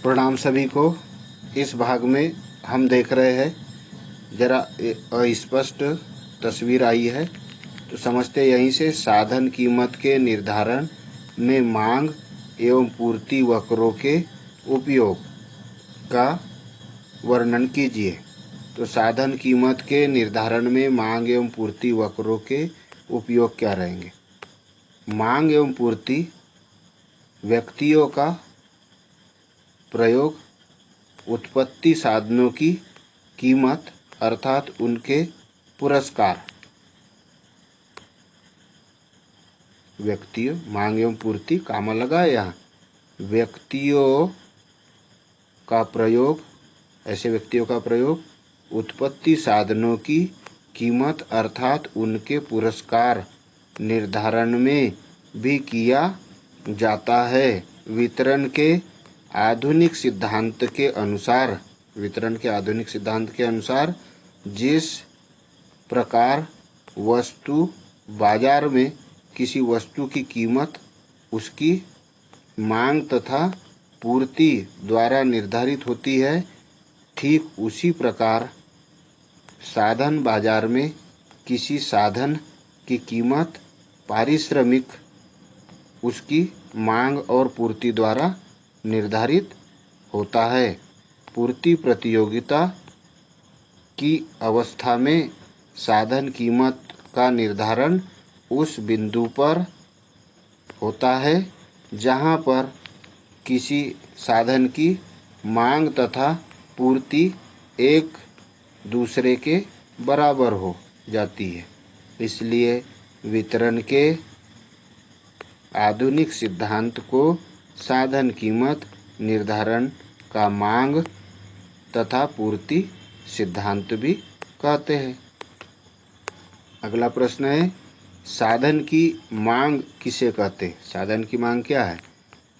प्रणाम सभी को। इस भाग में हम देख रहे हैं, जरा अस्पष्ट तस्वीर आई है तो समझते यहीं से। साधन कीमत के निर्धारण में मांग एवं पूर्ति वक्रों के उपयोग का वर्णन कीजिए। तो साधन कीमत के निर्धारण में मांग एवं पूर्ति वक्रों के उपयोग क्या रहेंगे? मांग एवं पूर्ति व्यक्तियों का प्रयोग, उत्पत्ति साधनों की कीमत अर्थात उनके पुरस्कार। व्यक्तियों, मांग एवं पूर्ति कामा लगा है यहाँ। व्यक्तियों का प्रयोग, ऐसे व्यक्तियों का प्रयोग उत्पत्ति साधनों की कीमत अर्थात उनके पुरस्कार निर्धारण में भी किया जाता है। वितरण के आधुनिक सिद्धांत के अनुसार जिस प्रकार वस्तु बाजार में किसी वस्तु की कीमत उसकी मांग तथा पूर्ति द्वारा निर्धारित होती है, ठीक उसी प्रकार साधन बाजार में किसी साधन की कीमत पारिश्रमिक उसकी मांग और पूर्ति द्वारा निर्धारित होता है। पूर्ति प्रतियोगिता की अवस्था में साधन कीमत का निर्धारण उस बिंदु पर होता है जहाँ पर किसी साधन की मांग तथा पूर्ति एक दूसरे के बराबर हो जाती है। इसलिए वितरण के आधुनिक सिद्धांत को साधन कीमत निर्धारण का मांग तथा पूर्ति सिद्धांत भी कहते हैं। अगला प्रश्न है, साधन की मांग किसे कहते हैं? साधन की मांग क्या है?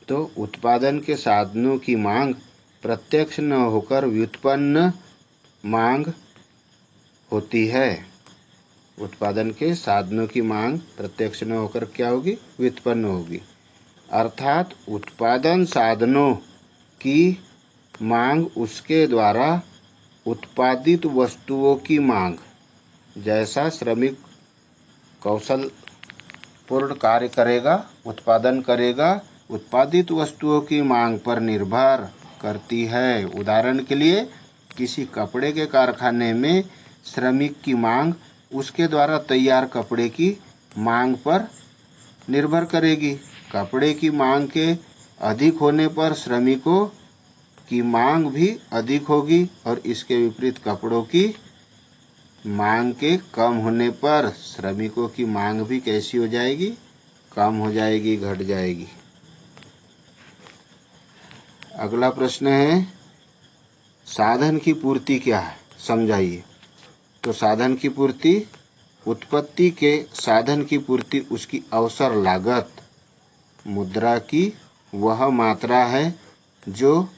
तो उत्पादन के साधनों की मांग प्रत्यक्ष न होकर व्युत्पन्न मांग होती है। उत्पादन के साधनों की मांग प्रत्यक्ष न होकर क्या होगी? व्युत्पन्न होगी। अर्थात उत्पादन साधनों की मांग उसके द्वारा उत्पादित वस्तुओं की मांग। जैसा श्रमिक कौशल पूर्ण कार्य करेगा, उत्पादन करेगा, उत्पादित वस्तुओं की मांग पर निर्भर करती है। उदाहरण के लिए, किसी कपड़े के कारखाने में श्रमिक की मांग उसके द्वारा तैयार कपड़े की मांग पर निर्भर करेगी। कपड़े की मांग के अधिक होने पर श्रमिकों की मांग भी अधिक होगी और इसके विपरीत कपड़ों की मांग के कम होने पर श्रमिकों की मांग भी कैसी हो जाएगी? कम हो जाएगी, घट जाएगी। अगला प्रश्न है, साधन की पूर्ति क्या है? समझाइए। तो साधन की पूर्ति, उत्पत्ति के साधन की पूर्ति उसकी अवसर लागत, मुद्रा की वह मात्रा है जो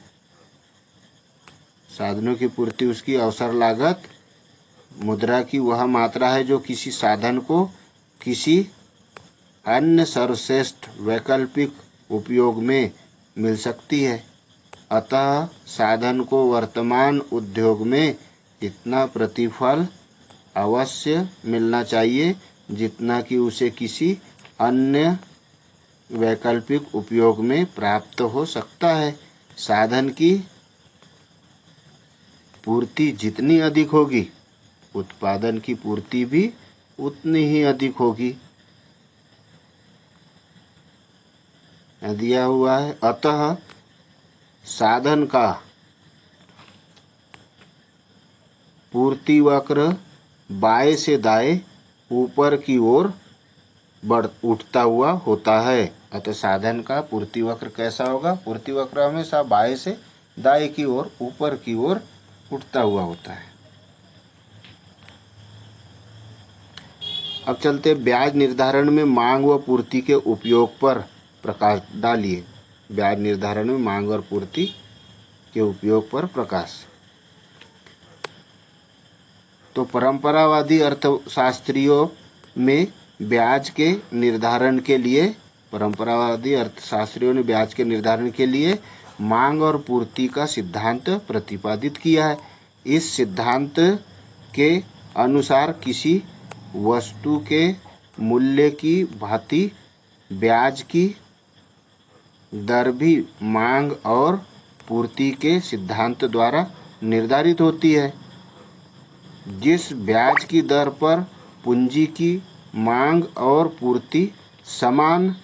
साधनों की पूर्ति उसकी अवसर लागत, मुद्रा की वह मात्रा है जो किसी साधन को किसी अन्य सर्वश्रेष्ठ वैकल्पिक उपयोग में मिल सकती है। अतः साधन को वर्तमान उद्योग में इतना प्रतिफल अवश्य मिलना चाहिए जितना कि उसे किसी अन्य वैकल्पिक उपयोग में प्राप्त हो सकता है। साधन की पूर्ति जितनी अधिक होगी, उत्पादन की पूर्ति भी उतनी ही अधिक होगी। दिया हुआ है, अतः साधन का पूर्ति वक्र बाएं से दाएं ऊपर की ओर उठता हुआ होता है। अतः साधन का पूर्ति वक्र कैसा होगा? पूर्ति वक्र हमेशा बाएं से दाएं की ओर, ऊपर की ओर उठता हुआ होता है। अब चलते ब्याज निर्धारण में मांग व पूर्ति के उपयोग पर प्रकाश डालिए। ब्याज निर्धारण में मांग और पूर्ति के उपयोग पर प्रकाश। तो परंपरावादी अर्थशास्त्रियों में ब्याज के निर्धारण के लिए परंपरावादी अर्थशास्त्रियों ने ब्याज के निर्धारण के लिए मांग और पूर्ति का सिद्धांत प्रतिपादित किया है। इस सिद्धांत के अनुसार किसी वस्तु के मूल्य की भांति ब्याज की दर भी मांग और पूर्ति के सिद्धांत द्वारा निर्धारित होती है। जिस ब्याज की दर पर पूंजी की मांग और पूर्ति समान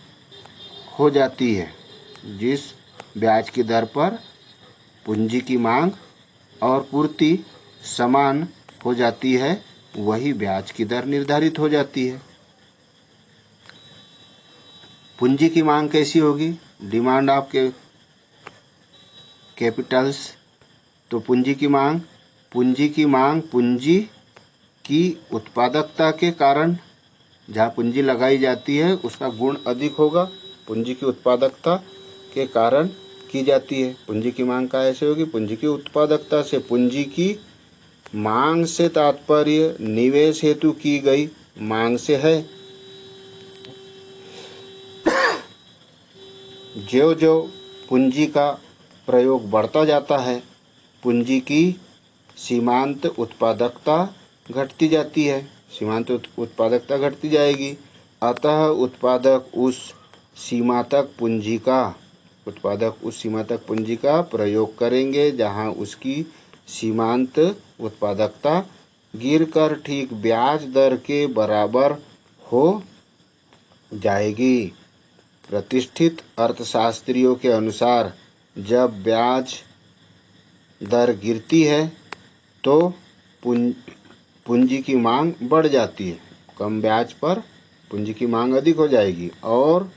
हो जाती है, जिस ब्याज की दर पर पूंजी की मांग और पूर्ति समान हो जाती है, वही ब्याज की दर निर्धारित हो जाती है। पूंजी की मांग कैसी होगी? Demand of Capitals. तो पूंजी की मांग पूंजी की उत्पादकता के कारण, जहाँ पूंजी लगाई जाती है उसका गुण अधिक होगा, पूंजी की उत्पादकता के कारण की जाती है। पूंजी की मांग कैसे होगी? पूंजी की उत्पादकता से। पूंजी की मांग से तात्पर्य निवेश हेतु की गई मांग से है। ज्यों ज्यों पूंजी का प्रयोग बढ़ता जाता है, पूंजी की सीमांत उत्पादकता घटती जाती है, सीमांत उत्पादकता घटती जाएगी। अतः उत्पादक उस सीमा तक पूंजी का प्रयोग करेंगे जहां उसकी सीमांत उत्पादकता गिरकर ठीक ब्याज दर के बराबर हो जाएगी। प्रतिष्ठित अर्थशास्त्रियों के अनुसार जब ब्याज दर गिरती है तो पूंजी की मांग बढ़ जाती है, कम ब्याज पर पूंजी की मांग अधिक हो जाएगी, और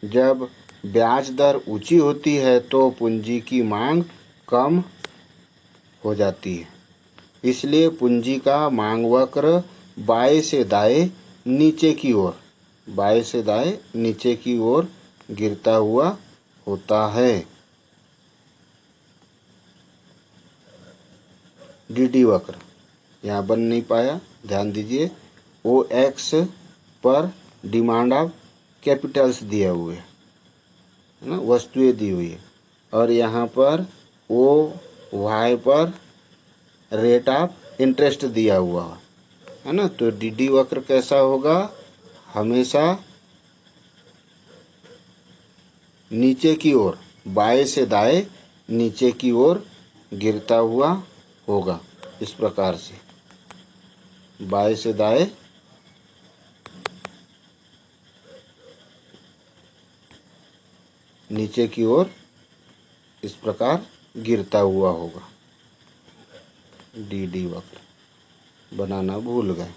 जब ब्याज दर ऊंची होती है तो पूंजी की मांग कम हो जाती है। इसलिए पूंजी का मांग वक्र बाएं से दाएं नीचे की ओर गिरता हुआ होता है। डीडी वक्र यहाँ बन नहीं पाया, ध्यान दीजिए। OX पर डिमांड ऑफ कैपिटल्स दिया हुए है ना, वस्तुएं दी हुई है, और यहाँ पर OY पर रेट ऑफ इंटरेस्ट दिया हुआ है ना। तो डीडी वक्र कैसा होगा? हमेशा नीचे की ओर, बाएं से दाएं नीचे की ओर गिरता हुआ होगा। इस प्रकार से बाएं से दाएं नीचे की ओर इस प्रकार गिरता हुआ होगा। डीडी वक्र बनाना भूल गए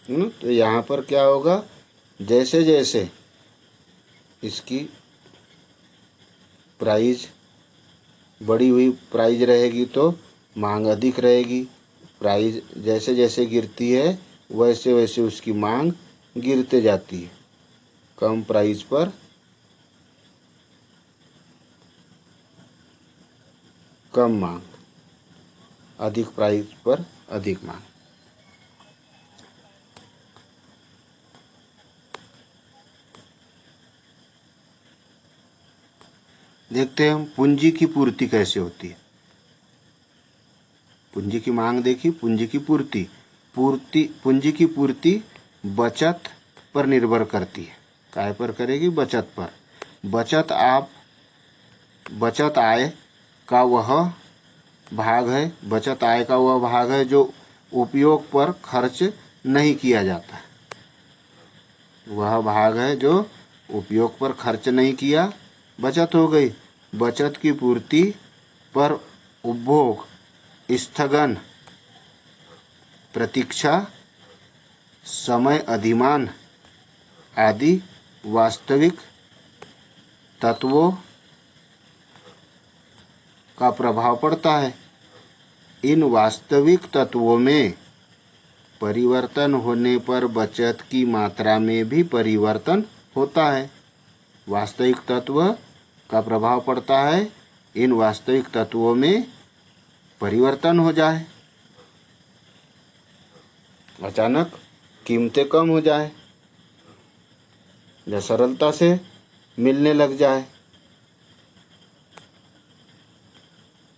ना। तो यहाँ पर क्या होगा? जैसे जैसे इसकी प्राइस बढ़ी हुई प्राइस रहेगी तो मांग अधिक रहेगी। प्राइस जैसे जैसे गिरती है वैसे वैसे उसकी मांग गिरते जाती है। कम प्राइस पर कम मांग, अधिक प्राइस पर अधिक मांग। देखते हैं हम पूंजी की पूर्ति कैसे होती है। पूंजी की मांग देखी, पूंजी की पूंजी की पूर्ति बचत पर निर्भर करती है। काय पर करेगी? बचत पर। बचत आय का वह भाग है जो उपयोग पर खर्च नहीं किया जाता। वह भाग है जो उपयोग पर खर्च नहीं किया, बचत हो गई। बचत की पूर्ति पर उपभोग, स्थगन, प्रतीक्षा, समय अधिमान आदि वास्तविक तत्वों का प्रभाव पड़ता है। इन वास्तविक तत्वों में परिवर्तन होने पर बचत की मात्रा में भी परिवर्तन होता है। वास्तविक तत्व का प्रभाव पड़ता है, इन वास्तविक तत्वों में परिवर्तन हो जाए, अचानक कीमतें कम हो जाए, या सरलता से मिलने लग जाए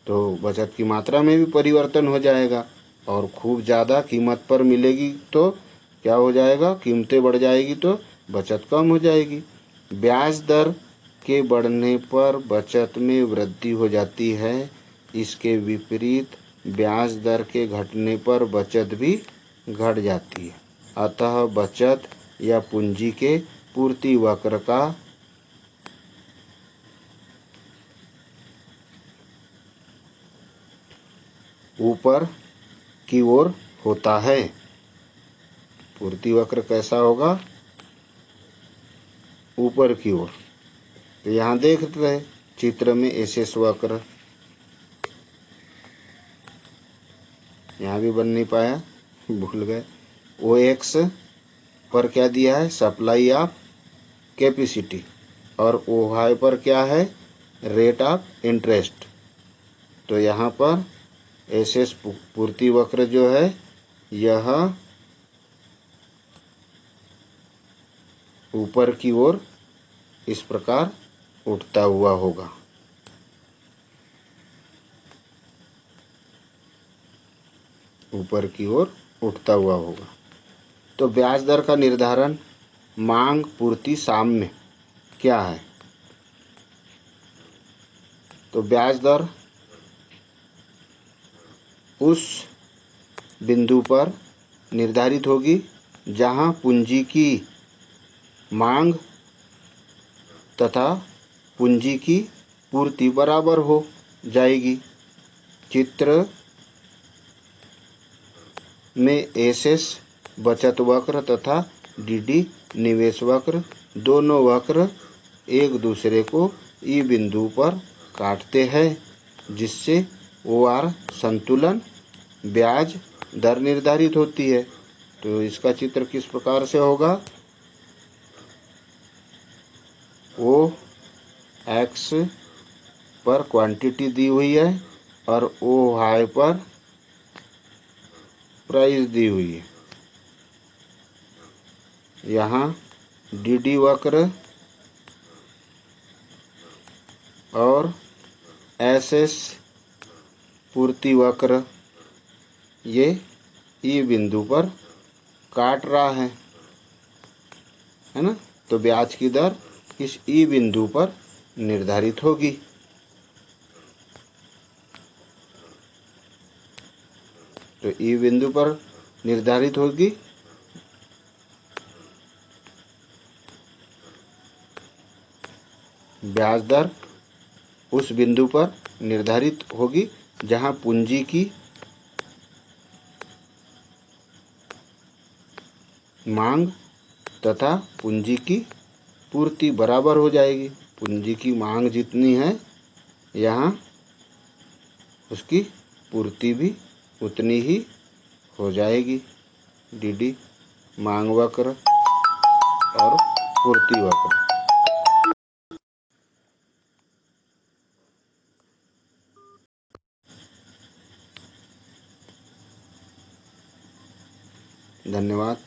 तो बचत की मात्रा में भी परिवर्तन हो जाएगा, और खूब ज़्यादा कीमत पर मिलेगी तो क्या हो जाएगा, कीमतें बढ़ जाएगी तो बचत कम हो जाएगी। ब्याज दर के बढ़ने पर बचत में वृद्धि हो जाती है, इसके विपरीत ब्याज दर के घटने पर बचत भी घट जाती है। अतः बचत या पूंजी के पूर्ति वक्र का ऊपर की ओर होता है। पूर्ति वक्र कैसा होगा, ऊपर की ओर। तो यहाँ देख रहे हैं चित्र में एसएस वक्र, यहाँ भी बन नहीं पाया, भूल गए। ओ एक्स पर क्या दिया है, सप्लाई ऑफ कैपेसिटी, और ओ वाई पर क्या है, रेट ऑफ इंटरेस्ट। तो यहाँ पर एसएस पूर्ति वक्र जो है यह ऊपर की ओर इस प्रकार उठता हुआ होगा। ऊपर की ओर उठता हुआ होगा। तो ब्याज दर का निर्धारण मांग पूर्ति साम्य क्या है। तो ब्याज दर उस बिंदु पर निर्धारित होगी जहां पूंजी की मांग तथा पूंजी की पूर्ति बराबर हो जाएगी। चित्र में एसएस बचत वक्र तथा डीडी निवेश वक्र, दोनों वक्र एक दूसरे को ई बिंदु पर काटते हैं, जिससे ओआर संतुलन ब्याज दर निर्धारित होती है। तो इसका चित्र किस प्रकार से होगा, ओ एक्स पर क्वांटिटी दी हुई है और ओ वाई पर प्राइस दी हुई है। यहाँ डीडी वक्र और एसएस पूर्ति वक्र ये ई बिंदु पर काट रहा है ना। तो ब्याज की दर इस ई बिंदु पर निर्धारित होगी। तो ई बिंदु पर निर्धारित होगी, ब्याज दर उस बिंदु पर निर्धारित होगी जहां पूंजी की मांग तथा पूंजी की पूर्ति बराबर हो जाएगी। पूंजी की मांग जितनी है यहाँ उसकी पूर्ति भी उतनी ही हो जाएगी। डीडी मांग वक्र और पूर्ति वक्र। धन्यवाद।